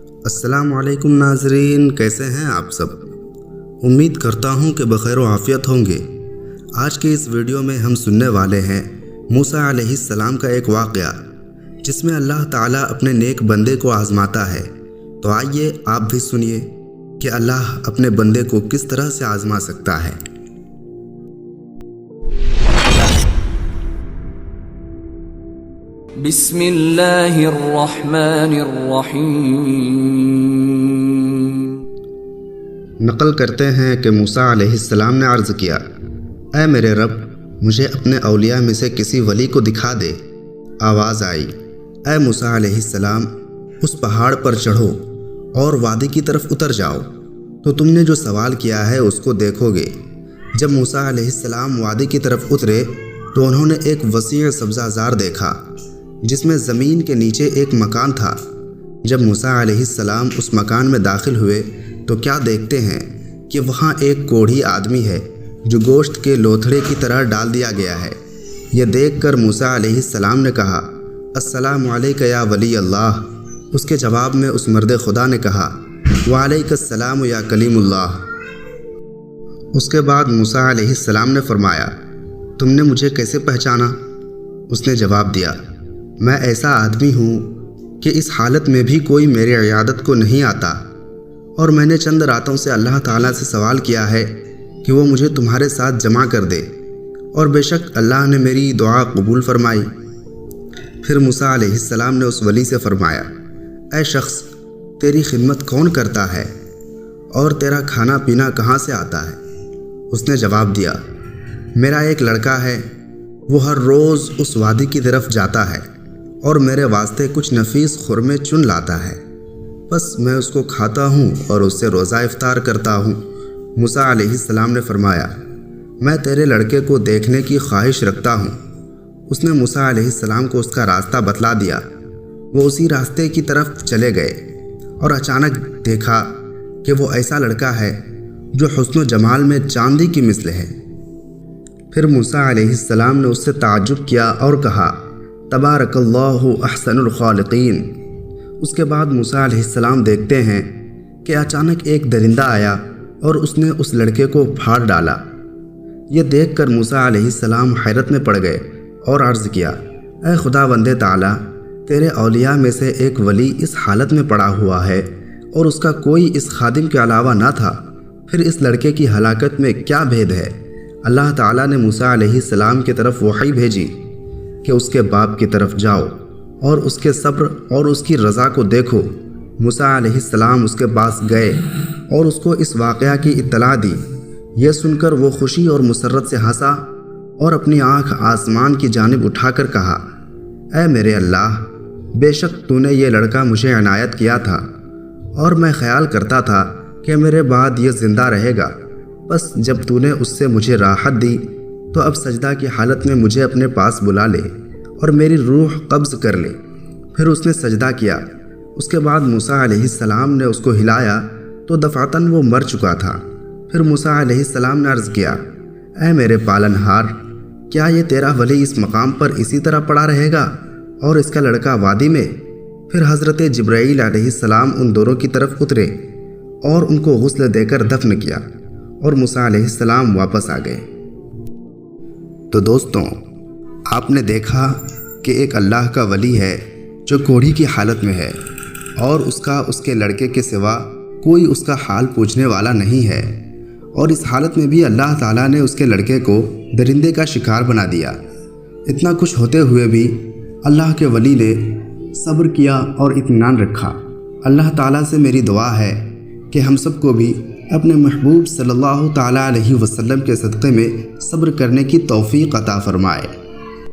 السلام علیکم ناظرین، کیسے ہیں آپ سب؟ امید کرتا ہوں کہ بخیر و عافیت ہوں گے۔ آج کے اس ویڈیو میں ہم سننے والے ہیں موسیٰ علیہ السلام کا ایک واقعہ جس میں اللہ تعالیٰ اپنے نیک بندے کو آزماتا ہے۔ تو آئیے آپ بھی سنیے کہ اللہ اپنے بندے کو کس طرح سے آزما سکتا ہے۔ بسم اللہ الرحمن الرحیم۔ نقل کرتے ہیں کہ موسیٰ علیہ السلام نے عرض کیا، اے میرے رب، مجھے اپنے اولیاء میں سے کسی ولی کو دکھا دے۔ آواز آئی، اے موسیٰ علیہ السلام، اس پہاڑ پر چڑھو اور وادی کی طرف اتر جاؤ تو تم نے جو سوال کیا ہے اس کو دیکھو گے۔ جب موسیٰ علیہ السلام وادی کی طرف اترے تو انہوں نے ایک وسیع سبزہ زار دیکھا جس میں زمین کے نیچے ایک مکان تھا۔ جب موسیٰ علیہ السلام اس مکان میں داخل ہوئے تو کیا دیکھتے ہیں کہ وہاں ایک کوڑھی آدمی ہے جو گوشت کے لوتھڑے کی طرح ڈال دیا گیا ہے۔ یہ دیکھ کر موسیٰ علیہ السلام نے کہا، السلام علیک یا ولی اللہ۔ اس کے جواب میں اس مرد خدا نے کہا، وعلیک السلام یا کلیم اللہ۔ اس کے بعد موسیٰ علیہ السلام نے فرمایا، تم نے مجھے کیسے پہچانا؟ اس نے جواب دیا، میں ایسا آدمی ہوں کہ اس حالت میں بھی کوئی میری عیادت کو نہیں آتا، اور میں نے چند راتوں سے اللہ تعالیٰ سے سوال کیا ہے کہ وہ مجھے تمہارے ساتھ جمع کر دے، اور بے شک اللہ نے میری دعا قبول فرمائی۔ پھر موسیٰ علیہ السلام نے اس ولی سے فرمایا، اے شخص، تیری خدمت کون کرتا ہے اور تیرا کھانا پینا کہاں سے آتا ہے؟ اس نے جواب دیا، میرا ایک لڑکا ہے، وہ ہر روز اس وادی کی طرف جاتا ہے اور میرے واسطے کچھ نفیس خرمے چن لاتا ہے، بس میں اس کو کھاتا ہوں اور اس سے روزہ افطار کرتا ہوں۔ موسیٰ علیہ السلام نے فرمایا، میں تیرے لڑکے کو دیکھنے کی خواہش رکھتا ہوں۔ اس نے موسیٰ علیہ السلام کو اس کا راستہ بتلا دیا۔ وہ اسی راستے کی طرف چلے گئے اور اچانک دیکھا کہ وہ ایسا لڑکا ہے جو حسن و جمال میں چاندی کی مثل ہے۔ پھر موسیٰ علیہ السلام نے اس سے تعجب کیا اور کہا، تبارک اللہ احسن الخالقین۔ اس کے بعد موسیٰ علیہ السلام دیکھتے ہیں کہ اچانک ایک درندہ آیا اور اس نے اس لڑکے کو پھاڑ ڈالا۔ یہ دیکھ کر موسیٰ علیہ السلام حیرت میں پڑ گئے اور عرض کیا، اے خداوند تعالیٰ، تیرے اولیاء میں سے ایک ولی اس حالت میں پڑا ہوا ہے اور اس کا کوئی اس خادم کے علاوہ نہ تھا، پھر اس لڑکے کی ہلاکت میں کیا بھید ہے؟ اللہ تعالیٰ نے موسیٰ علیہ السلام کی طرف وحی بھیجی کہ اس کے باپ کی طرف جاؤ اور اس کے صبر اور اس کی رضا کو دیکھو۔ موسیٰ علیہ السلام اس کے پاس گئے اور اس کو اس واقعہ کی اطلاع دی۔ یہ سن کر وہ خوشی اور مسرت سے ہنسا اور اپنی آنکھ آسمان کی جانب اٹھا کر کہا، اے میرے اللہ، بے شک تو نے یہ لڑکا مجھے عنایت کیا تھا، اور میں خیال کرتا تھا کہ میرے بعد یہ زندہ رہے گا، بس جب تو نے اس سے مجھے راحت دی تو اب سجدہ کی حالت میں مجھے اپنے پاس بلا لے اور میری روح قبض کر لے۔ پھر اس نے سجدہ کیا۔ اس کے بعد موسیٰ علیہ السلام نے اس کو ہلایا تو دفعتاً وہ مر چکا تھا۔ پھر موسیٰ علیہ السلام نے عرض کیا، اے میرے پالن ہار، کیا یہ تیرا ولی اس مقام پر اسی طرح پڑا رہے گا اور اس کا لڑکا وادی میں؟ پھر حضرت جبرائیل علیہ السلام ان دونوں کی طرف اترے اور ان کو غسل دے کر دفن کیا، اور موسیٰ علیہ السلام واپس آ گئے۔ تو دوستوں، آپ نے دیکھا کہ ایک اللہ کا ولی ہے جو کوڑھی کی حالت میں ہے، اور اس کے لڑکے کے سوا کوئی اس کا حال پوچھنے والا نہیں ہے، اور اس حالت میں بھی اللہ تعالیٰ نے اس کے لڑکے کو درندے کا شکار بنا دیا۔ اتنا کچھ ہوتے ہوئے بھی اللہ کے ولی نے صبر کیا اور اطمینان رکھا۔ اللہ تعالیٰ سے میری دعا ہے کہ ہم سب کو بھی اپنے محبوب صلی اللہ تعالیٰ علیہ وسلم کے صدقے میں صبر کرنے کی توفیق عطا فرمائے۔